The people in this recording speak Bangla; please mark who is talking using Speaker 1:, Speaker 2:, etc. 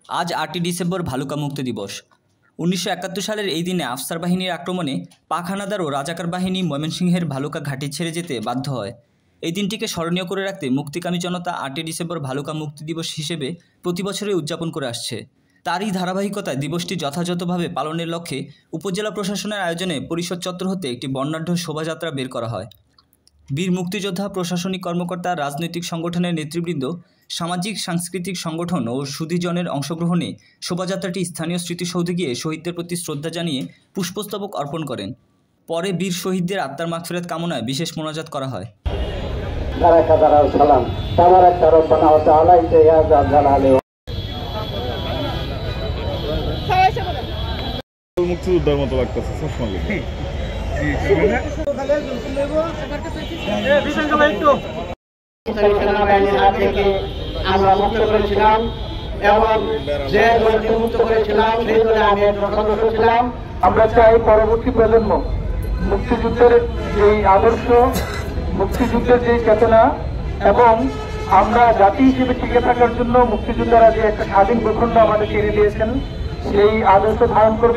Speaker 1: আজ 8ই ডিসেম্বর ভালুকা মুক্তি দিবস। 1971 সালের এই দিনে আফসার বাহিনীর আক্রমণে পাক হানাদার ও রাজাকার বাহিনী ময়মনসিংহের ভালুকা ঘাঁটি ছেড়ে যেতে বাধ্য হয়। এই দিনটিকে স্মরণীয় করে রাখতে মুক্তিকামী জনতা 8ই ডিসেম্বর ভালুকা মুক্তি দিবস হিসেবে প্রতি বছরই উদযাপন করে আসছে। তারই ধারাবাহিকতায় দিবসটি যথাযথভাবে পালনের লক্ষ্যে উপজেলা প্রশাসনের আয়োজনে পরিষদ চত্বর হতে একটি বর্ণাঢ্য শোভাযাত্রা বের করা হয়। বীর মুক্তিযোদ্ধা, প্রশাসনিক কর্মকর্তা, রাজনৈতিক সংগঠনের নেতৃবৃন্দ, সামাজিক সাংস্কৃতিক সংগঠন ও সুধীজনের অংশগ্রহণে শোভাযাত্রাটি স্থানীয় স্মৃতিসৌধে গিয়ে শহীদদের প্রতি শ্রদ্ধা জানিয়ে পুষ্পস্তবক অর্পণ করেন। পরে বীর শহীদদের আত্মার মাগফিরাত কামনায় বিশেষ মোনাজাত করা হয়।
Speaker 2: মুক্তিযোদ্ধার মতো লাগতেছে
Speaker 3: সেনাবাহিনীর হাত থেকে আমরা মুক্ত করেছিলাম এবং যে দলকে মুক্ত করেছিলাম সেই দলে আমি একজন সদস্য ছিলাম।
Speaker 4: আমরা চাই পরবর্তী প্রজন্ম মুক্তিযুদ্ধের যেই আদর্শ, মুক্তিযুদ্ধের যেই চেতনা এবং আমরা জাতি হিসেবে টিকে থাকার জন্য মুক্তিযোদ্ধারা যে একটা স্বাধীন ভূখণ্ড আমাদের ছেড়ে দিয়েছেন সেই আদর্শ ধারণ করবে।